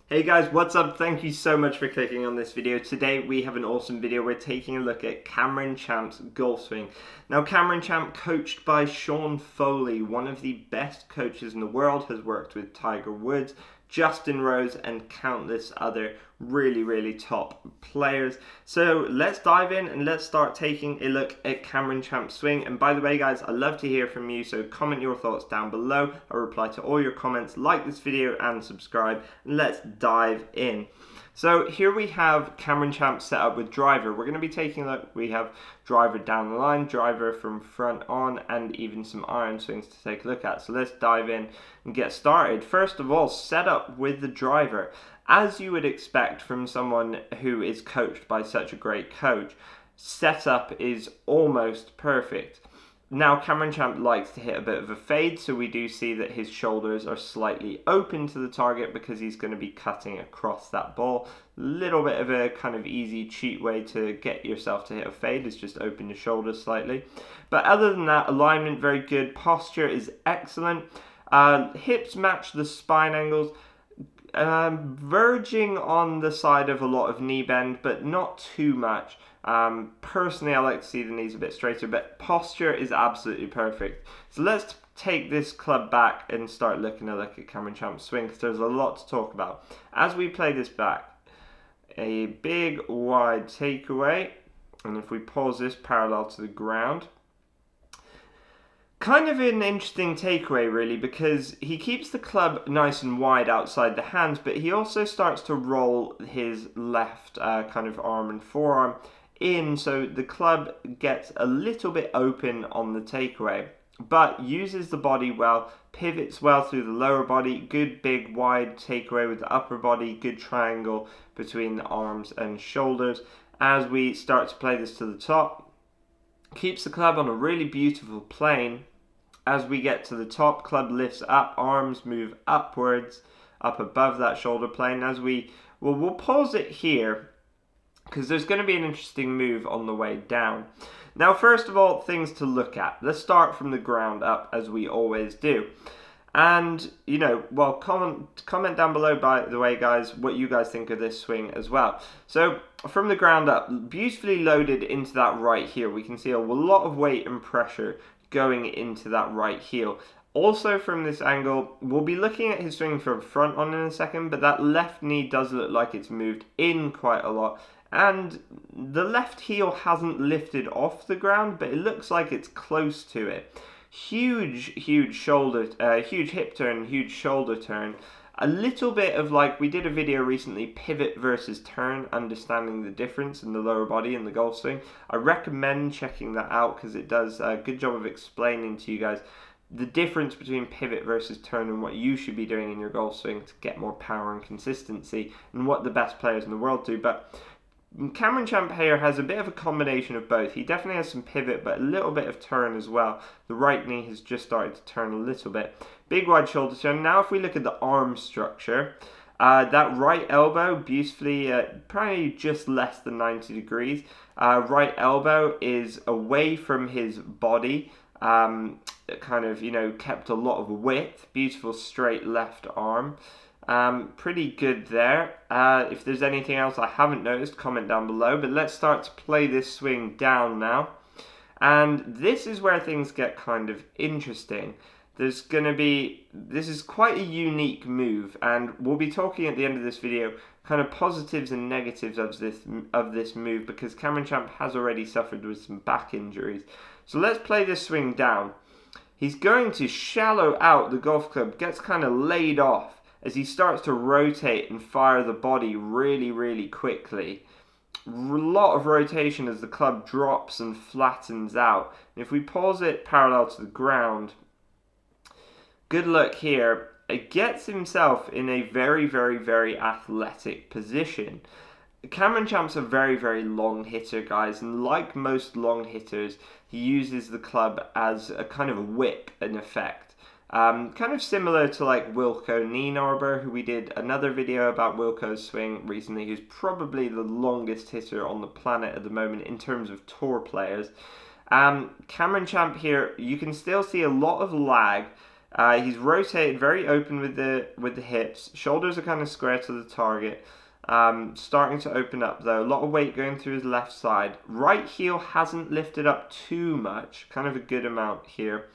Hey guys, what's up? Thank you so much for clicking on this video. Today we have an awesome video. We're taking a look at Cameron Champ's golf swing. Now Cameron Champ, coached by Sean Foley, one of the best coaches in the world, has worked with Tiger Woods, Justin Rose and countless other really top players. So let's dive in and let's start taking a look at Cameron Champ's swing. And by the way guys, I'd love to hear from you, so comment your thoughts down below. I'll reply to all your comments, like this video and subscribe, and let's dive in. So here we have Cameron Champ set up with driver. We're going to be taking a look. We have driver down the line, driver from front on, and even some iron swings to take a look at. So let's dive in and get started. First of all, set up with the driver. As you would expect from someone who is coached by such a great coach, setup is almost perfect. Now Cameron Champ likes to hit a bit of a fade, so we do see that his shoulders are slightly open to the target because he's going to be cutting across that ball. Little bit of a kind of easy cheat way to get yourself to hit a fade is just open your shoulders slightly. But other than that, alignment very good, posture is excellent, hips match the spine angles, verging on the side of a lot of knee bend, but not too much. Personally, I like to see the knees a bit straighter, but posture is absolutely perfect. So let's take this club back and start looking at Cameron Champ's swing, because there's a lot to talk about. As we play this back, a big wide takeaway, and if we pause this parallel to the ground, kind of an interesting takeaway really, because he keeps the club nice and wide outside the hands, but he also starts to roll his left kind of arm and forearm in, so the club gets a little bit open on the takeaway, but uses the body well, pivots well through the lower body, good big wide takeaway with the upper body, good triangle between the arms and shoulders. As we start to play this to the top, keeps the club on a really beautiful plane. As we get to the top, club lifts up, arms move upwards, up above that shoulder plane. As we'll pause it here, because there's going to be an interesting move on the way down. Now, first of all, things to look at. Let's start from the ground up, as we always do. And, you know, well, comment down below, by the way, guys, what you guys think of this swing as well. So, from the ground up, beautifully loaded into that right heel. We can see a lot of weight and pressure going into that right heel. Also from this angle, we'll be looking at his swing from front on in a second, but that left knee does look like it's moved in quite a lot. And the left heel hasn't lifted off the ground, but it looks like it's close to it. Huge shoulder, huge hip turn, huge shoulder turn. A little bit of, like, we did a video recently, pivot versus turn, understanding the difference in the lower body in the golf swing. I recommend checking that out because it does a good job of explaining to you guys the difference between pivot versus turn and what you should be doing in your golf swing to get more power and consistency, and what the best players in the world do. But Cameron Champ here has a bit of a combination of both. He definitely has some pivot, but a little bit of turn as well. The right knee has just started to turn a little bit. Big wide shoulder turn. Now if we look at the arm structure, that right elbow beautifully, probably just less than 90 degrees. Right elbow is away from his body, kind of, you know, kept a lot of width. Beautiful straight left arm. Pretty good there. If there's anything else I haven't noticed, comment down below. But let's start to play this swing down now. And this is where things get kind of interesting. This is quite a unique move, and we'll be talking at the end of this video kind of positives and negatives of this move, because Cameron Champ has already suffered with some back injuries. So let's play this swing down. He's going to shallow out the golf club, gets kind of laid off as he starts to rotate and fire the body really quickly. A lot of rotation as the club drops and flattens out. And if we pause it parallel to the ground, good look here. It gets himself in a very athletic position. Cameron Champ's a very long hitter, guys, and like most long hitters, he uses the club as a kind of a whip in effect. Kind of similar to like Wilco Nienarber, who we did another video about Wilco's swing recently, who's probably the longest hitter on the planet at the moment in terms of tour players. Cameron Champ here, you can still see a lot of lag He's rotated, very open with the hips. Shoulders are kind of square to the target. Starting to open up though. A lot of weight going through his left side. Right heel hasn't lifted up too much. Kind of a good amount here.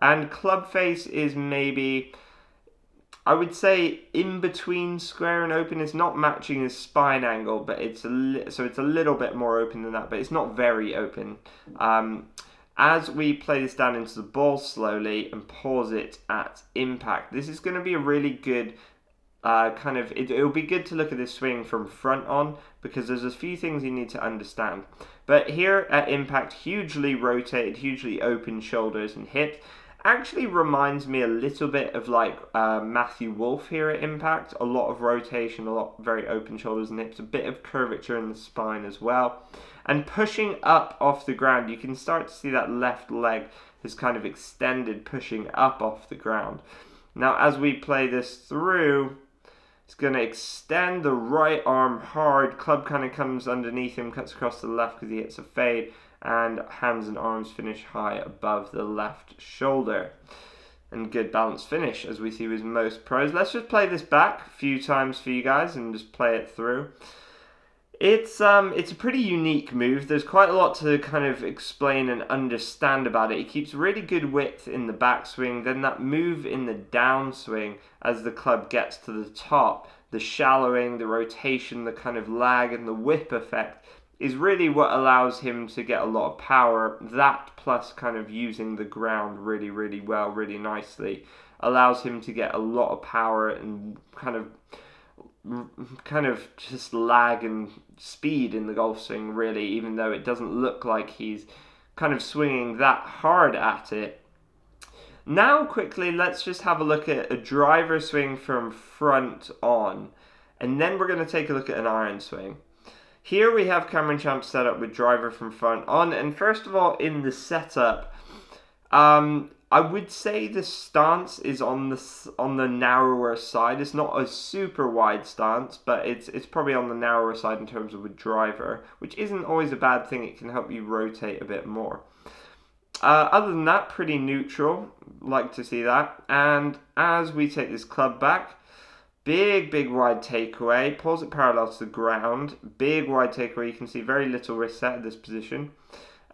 And club face is maybe, I would say, in between square and open. It's not matching his spine angle, but it's a little bit more open than that, but it's not very open. As we play this down into the ball slowly and pause it at impact, this is going to be a really good it'll be good to look at this swing from front on, because there's a few things you need to understand. But here at impact, hugely rotated, hugely open shoulders and hips. Actually reminds me a little bit of like Matthew Wolff here at impact. A lot of rotation, a lot very open shoulders and hips, a bit of curvature in the spine as well. And pushing up off the ground, you can start to see that left leg has kind of extended, pushing up off the ground. Now as we play this through, it's going to extend the right arm hard. Club kind of comes underneath him, cuts across to the left because he hits a fade. And hands and arms finish high above the left shoulder. And good balanced finish, as we see with most pros. Let's just play this back a few times for you guys and just play it through. It's a pretty unique move. There's quite a lot to kind of explain and understand about it. It keeps really good width in the backswing. Then that move in the downswing as the club gets to the top. The shallowing, the rotation, the kind of lag and the whip effect is really what allows him to get a lot of power. That plus kind of using the ground really, really well, really nicely, allows him to get a lot of power and kind of just lag and speed in the golf swing, really, even though it doesn't look like he's kind of swinging that hard at it. Now quickly, let's just have a look at a driver swing from front on, and then we're going to take a look at an iron swing. Here we have Cameron Champ set up with driver from front on, and first of all, in the setup, I would say the stance is on the narrower side. It's not a super wide stance, but it's probably on the narrower side in terms of a driver, which isn't always a bad thing. It can help you rotate a bit more. Other than that, pretty neutral. Like to see that. And as we take this club back, big wide takeaway, pulls it parallel to the ground, big wide takeaway. You can see very little wrist set at this position.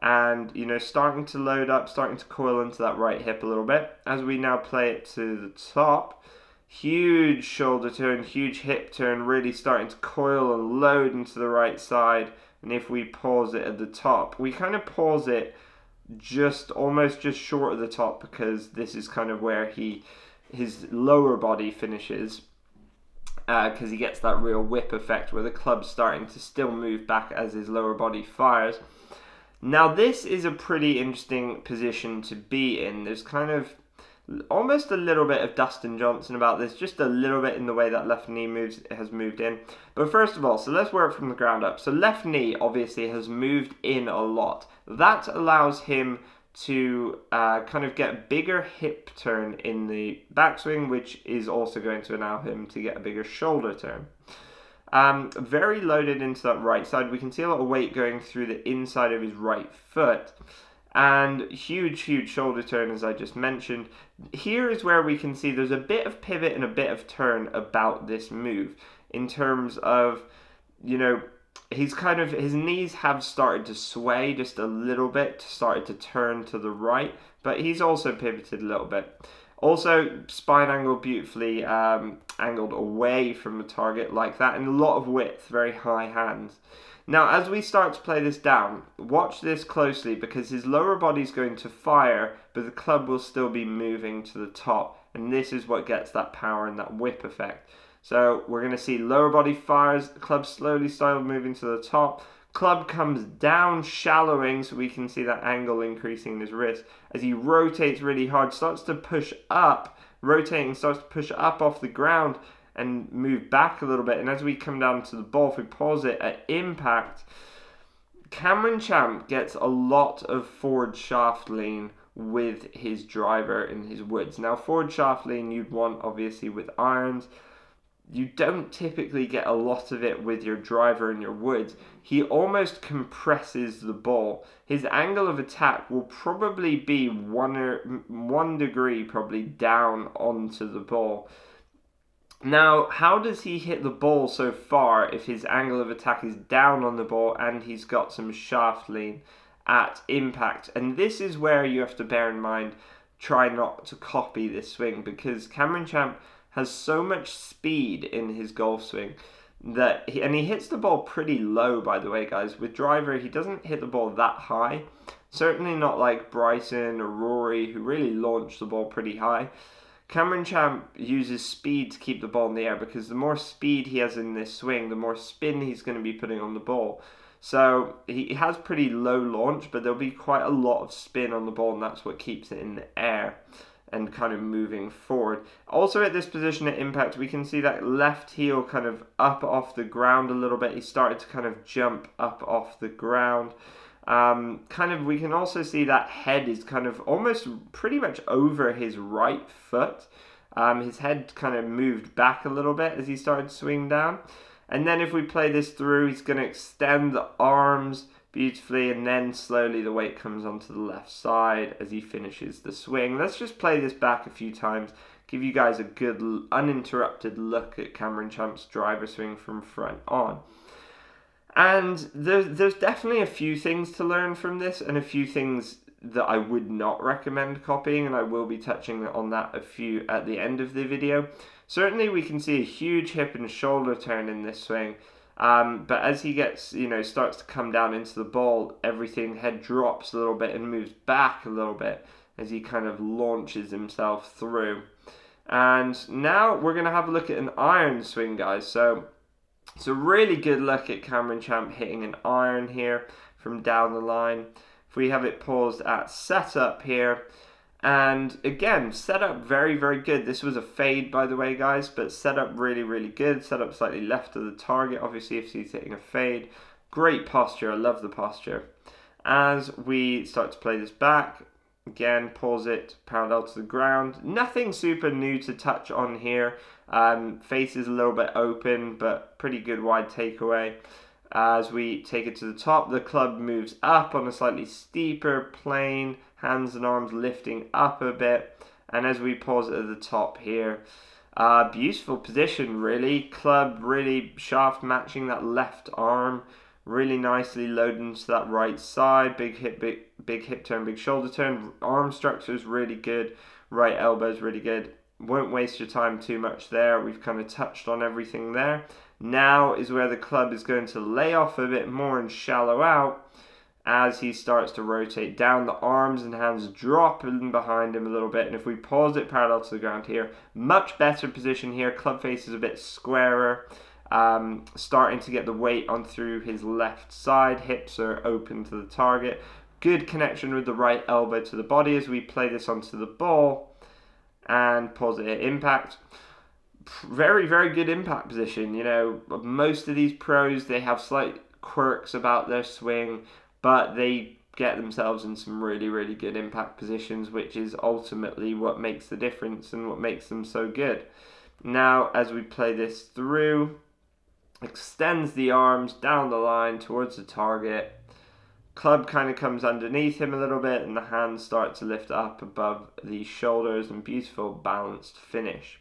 And, starting to load up, starting to coil into that right hip a little bit. As we now play it to the top, huge shoulder turn, huge hip turn, really starting to coil and load into the right side. And if we pause it at the top, we kind of pause it almost just short of the top, because this is kind of where his lower body finishes. Because he gets that real whip effect where the club's starting to still move back as his lower body fires. Now this is a pretty interesting position to be in. There's kind of almost a little bit of Dustin Johnson about this, just a little bit in the way that left knee has moved in. But first of all, so let's work from the ground up. So left knee obviously has moved in a lot. That allows him to kind of get a bigger hip turn in the backswing, which is also going to allow him to get a bigger shoulder turn. Very loaded into that right side. We can see a lot of weight going through the inside of his right foot. And huge shoulder turn, as I just mentioned. Here is where we can see there's a bit of pivot and a bit of turn about this move. In terms of, his knees have started to sway just a little bit, started to turn to the right, but he's also pivoted a little bit. Also, spine angle beautifully angled away from the target like that, and a lot of width, very high hands. Now, as we start to play this down, watch this closely, because his lower body's going to fire, but the club will still be moving to the top, and this is what gets that power and that whip effect. So we're going to see lower body fires, the club slowly started moving to the top, club comes down shallowing, so we can see that angle increasing in his wrist. As he rotates really hard, starts to push up, rotating, starts to push up off the ground and move back a little bit. And as we come down to the ball, if we pause it at impact, Cameron Champ gets a lot of forward shaft lean with his driver in his woods. Now, forward shaft lean you'd want obviously with irons. you don't typically get a lot of it with your driver and your woods. He almost compresses the ball. His angle of attack will probably be 1 degree probably down onto the ball. Now, how does he hit the ball so far if his angle of attack is down on the ball and he's got some shaft lean at impact? And this is where you have to bear in mind, try not to copy this swing, because Cameron Champ has so much speed in his golf swing that and he hits the ball pretty low, by the way, guys. With driver, he doesn't hit the ball that high. Certainly not like Bryson or Rory, who really launched the ball pretty high. Cameron Champ uses speed to keep the ball in the air, because the more speed he has in this swing, the more spin he's going to be putting on the ball. So he has pretty low launch, but there'll be quite a lot of spin on the ball, and that's what keeps it in the air and kind of moving forward. Also at this position at impact, we can see that left heel kind of up off the ground a little bit. He started to kind of jump up off the ground. We can also see that head is kind of almost pretty much over his right foot. His head kind of moved back a little bit as he started to swing down. And then if we play this through, he's going to extend the arms beautifully, and then slowly the weight comes onto the left side as he finishes the swing. Let's just play this back a few times, give you guys a good uninterrupted look at Cameron Champ's driver swing from front on. And there's definitely a few things to learn from this, and a few things that I would not recommend copying, and I will be touching on that at the end of the video. Certainly we can see a huge hip and shoulder turn in this swing, but as he gets, starts to come down into the ball, head drops a little bit and moves back a little bit as he kind of launches himself through. And now we're going to have a look at an iron swing, guys. So it's a really good look at Cameron Champ hitting an iron here from down the line. If we have it paused at setup here, and again, setup very, very good. This was a fade, by the way, guys, but setup really, really good. Setup slightly left of the target, obviously, if he's hitting a fade. Great posture. I love the posture. As we start to play this back, again, pause it parallel to the ground. Nothing super new to touch on here. Face is a little bit open, but pretty good wide takeaway. As we take it to the top, the club moves up on a slightly steeper plane, hands and arms lifting up a bit. And as we pause it at the top here, beautiful position really. Club really shaft matching that left arm, really nicely loaded into that right side. Big hip turn, big shoulder turn. Arm structure is really good. Right elbow is really good. Won't waste your time too much there. We've kind of touched on everything there. Now is where the club is going to lay off a bit more and shallow out as he starts to rotate down. The arms and hands drop in behind him a little bit. And if we pause it parallel to the ground here, much better position here. Club face is a bit squarer. Starting to get the weight on through his left side. Hips are open to the target. Good connection with the right elbow to the body as we play this onto the ball. And pause it at impact. Very, very good impact position. Most of these pros, they have slight quirks about their swing, but they get themselves in some really, really good impact positions, which is ultimately what makes the difference and what makes them so good. Now, as we play this through, extends the arms down the line towards the target. Club kind of comes underneath him a little bit, and the hands start to lift up above the shoulders, and beautiful balanced finish.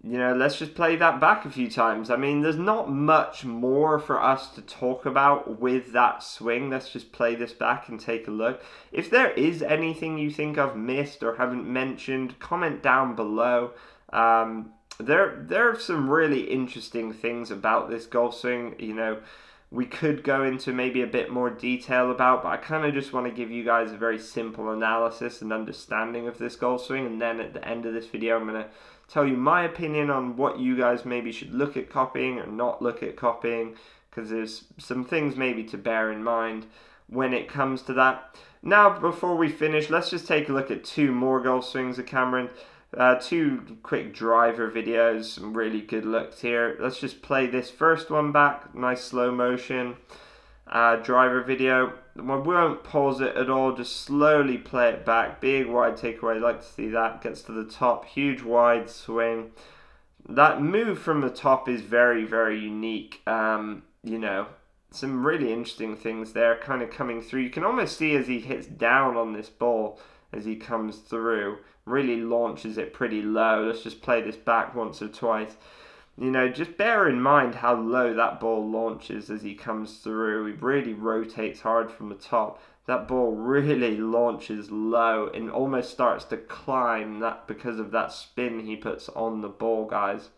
Let's just play that back a few times. I mean, there's not much more for us to talk about with that swing. Let's just play this back and take a look. If there is anything you think I've missed or haven't mentioned, comment down below. There are some really interesting things about this golf swing, we could go into maybe a bit more detail about, but I kind of just want to give you guys a very simple analysis and understanding of this golf swing, and then at the end of this video I'm going to tell you my opinion on what you guys maybe should look at copying or not look at copying, because there's some things maybe to bear in mind when it comes to that. Now, before we finish, let's just take a look at two more golf swings of Cameron. Two quick driver videos, some really good looks here. Let's just play this first one back, nice slow motion driver video. We won't pause it at all, just slowly play it back. Big wide takeaway, like to see that. Gets to the top, huge wide swing. that move from the top is very, very unique. You know, some really interesting things there kind of coming through. You can almost see as he hits down on this ball as he comes through, really launches it pretty low. Let's just play this back once or twice. You know, just bear in mind how low that ball launches as he comes through. He really rotates hard from the top. That ball really launches low and almost starts to climb that because of that spin he puts on the ball, guys.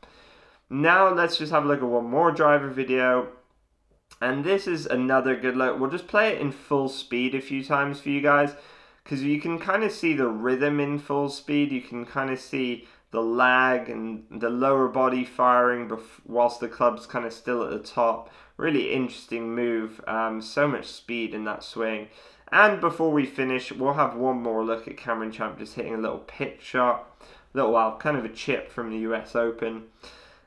Now let's just have a look at one more driver video. And this is another good look. We'll just play it in full speed a few times for you guys, because you can kind of see the rhythm in full speed. You can kind of see the lag and the lower body firing whilst the club's kind of still at the top. Really interesting move. So much speed in that swing. And before we finish, we'll have one more look at Cameron Champ just hitting a little pitch shot. Kind of a chip from the US Open.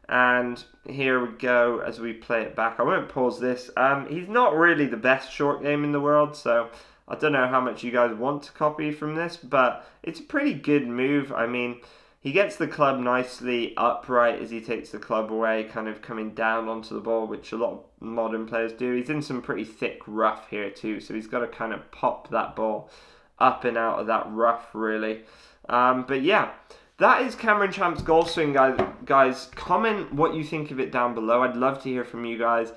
And here we go as we play it back. I won't pause this. He's not really the best short game in the world, so I don't know how much you guys want to copy from this, but it's a pretty good move. I mean, he gets the club nicely upright as he takes the club away, kind of coming down onto the ball, which a lot of modern players do. He's in some pretty thick rough here too, so he's got to kind of pop that ball up and out of that rough, really. But yeah, that is Cameron Champ's golf swing, guys. Comment what you think of it down below. I'd love to hear from you guys.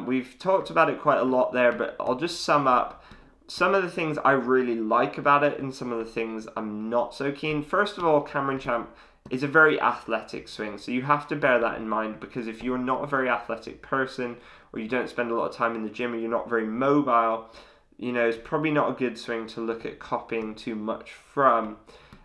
We've talked about it quite a lot there, but I'll just sum up some of the things I really like about it and some of the things I'm not so keen. First of all, Cameron Champ is a very athletic swing, so you have to bear that in mind, because if you're not a very athletic person, or you don't spend a lot of time in the gym, or you're not very mobile, you know, it's probably not a good swing to look at copying too much from.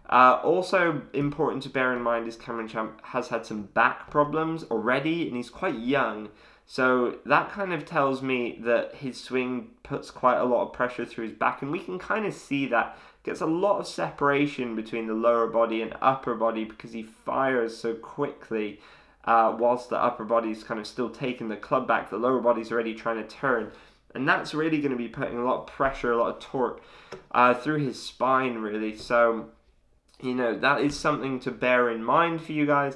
Also important to bear in mind is Cameron Champ has had some back problems already, and he's quite young. So that kind of tells me that his swing puts quite a lot of pressure through his back, and we can kind of see that. Gets a lot of separation between the lower body and upper body because he fires so quickly, whilst the upper body is kind of still taking the club back. The lower body's already trying to turn, and that's really going to be putting a lot of pressure, a lot of torque through his spine, really. So, you know, that is something to bear in mind for you guys.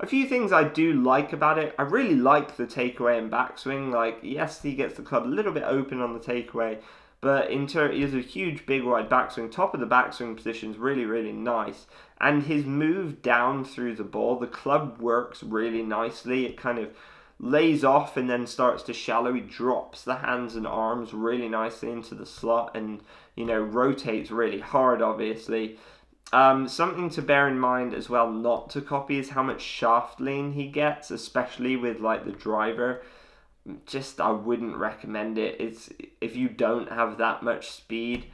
A few things I do like about it. I really like the takeaway and backswing. Like, yes, he gets the club a little bit open on the takeaway, but he has a huge big wide backswing. Top of the backswing position is really, really nice. And his move down through the ball, the club works really nicely. It kind of lays off and then starts to shallow. He drops the hands and arms really nicely into the slot and, you know, rotates really hard, obviously. Something to bear in mind as well, not to copy, is how much shaft lean he gets, especially with like the driver. Just, I wouldn't recommend it. It's, if you don't have that much speed,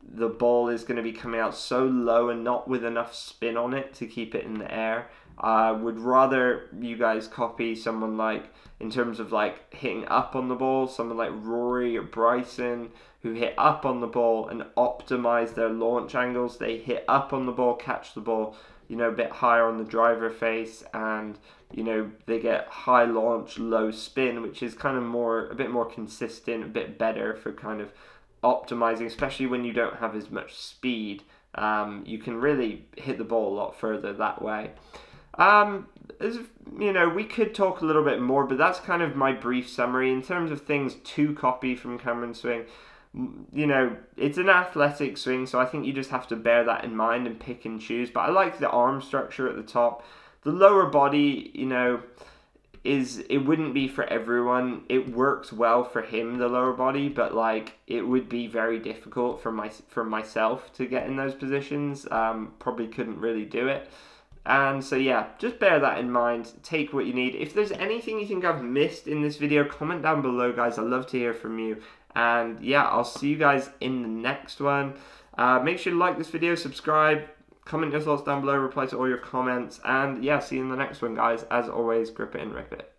the ball is going to be coming out so low and not with enough spin on it to keep it in the air. I would rather you guys copy someone like, in terms of like hitting up on the ball, someone like Rory or Bryson, who hit up on the ball and optimize their launch angles. They hit up on the ball, catch the ball, you know, a bit higher on the driver face, and, you know, they get high launch, low spin, which is kind of a bit more consistent, a bit better for kind of optimizing, especially when you don't have as much speed. You can really hit the ball a lot further that way. As you know, we could talk a little bit more, but that's kind of my brief summary in terms of things to copy from Cameron's swing. You know, it's an athletic swing, so I think you just have to bear that in mind and pick and choose. But I like the arm structure at the top. The lower body, you know, it wouldn't be for everyone. It works well for him, the lower body, but like it would be very difficult for myself to get in those positions. Probably couldn't really do it. And so yeah, just bear that in mind. Take what you need. If there's anything you think I've missed in this video, comment down below, guys. I'd love to hear from you. And yeah, I'll see you guys in the next one. Make sure to like this video, subscribe, comment your thoughts down below, reply to all your comments, and yeah, see you in the next one, guys. As always, grip it and rip it.